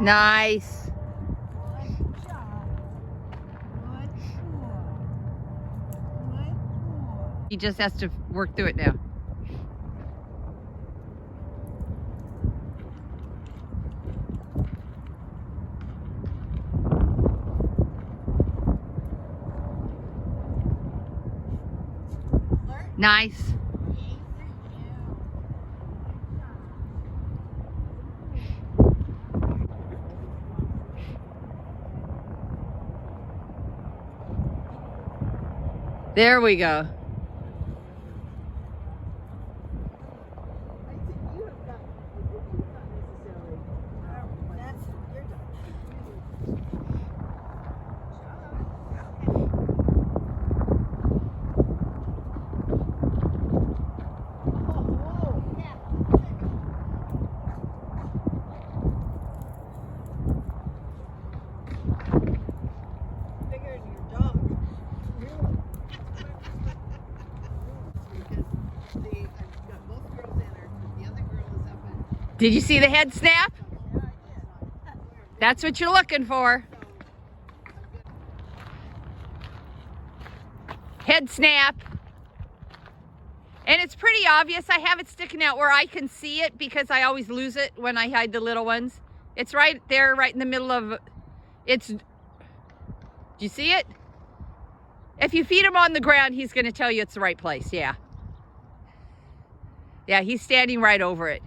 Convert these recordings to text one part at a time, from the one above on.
Nice. Good job. Good boy. Good boy. He just has to work through it now. Nice. There we go. Did you see the head snap? That's what you're looking for. Head snap. And it's pretty obvious. I have it sticking out where I can see it because I always lose it when I hide the little ones. It's right there, right in the middle of it's. Do you see it? If you feed him on the ground, he's going to tell you it's the right place. Yeah. Yeah, he's standing right over it.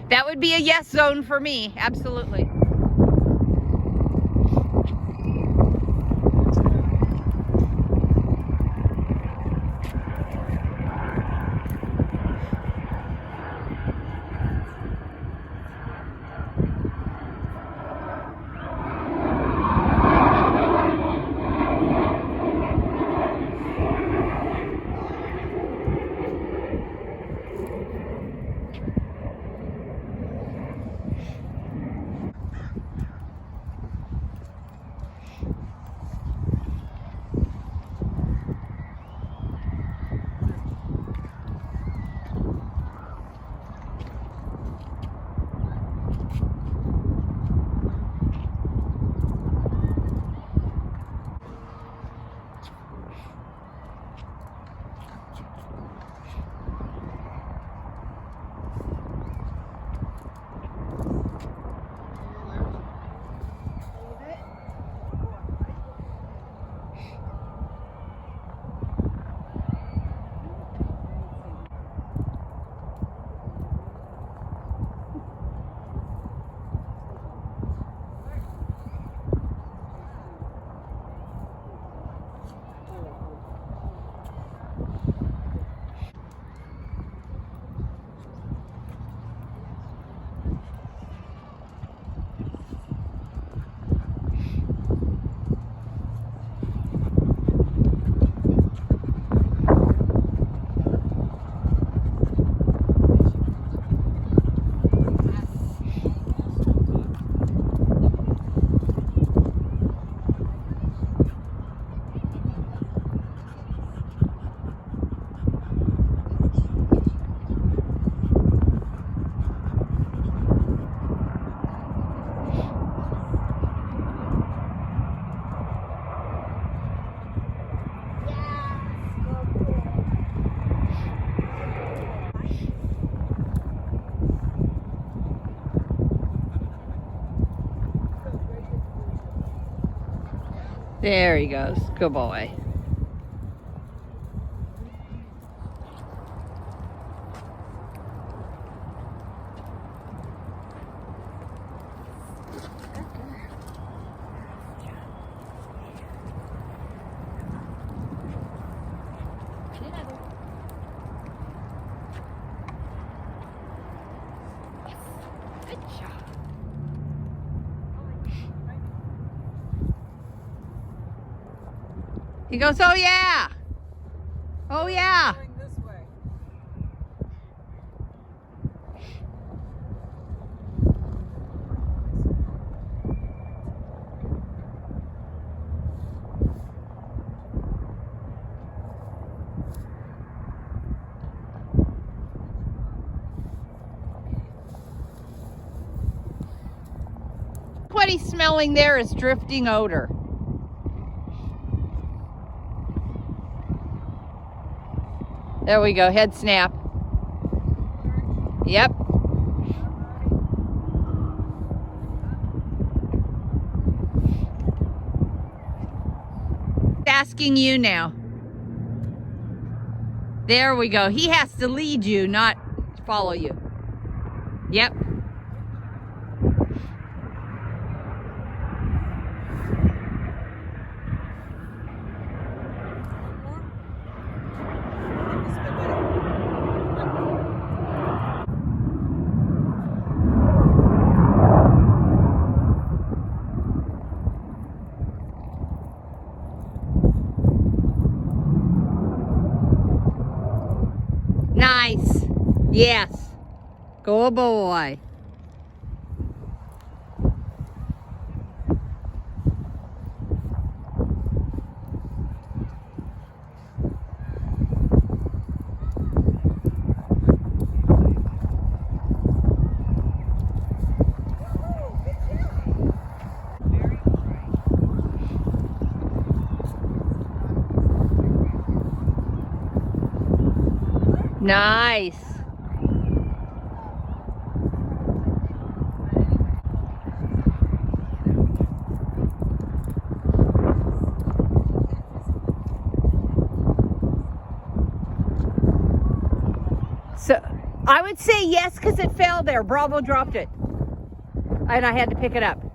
That would be a yes zone for me, absolutely. There he goes. Good boy. Good job. He goes, oh yeah. Oh yeah. what he's smelling there is drifting odor. There we go, head snap. Yep. Asking you now. There we go. He has to lead you, not follow you. Yep. Nice. Yes. Go boy. Nice. So I would say yes because it fell there. Bravo dropped it. And I had to pick it up.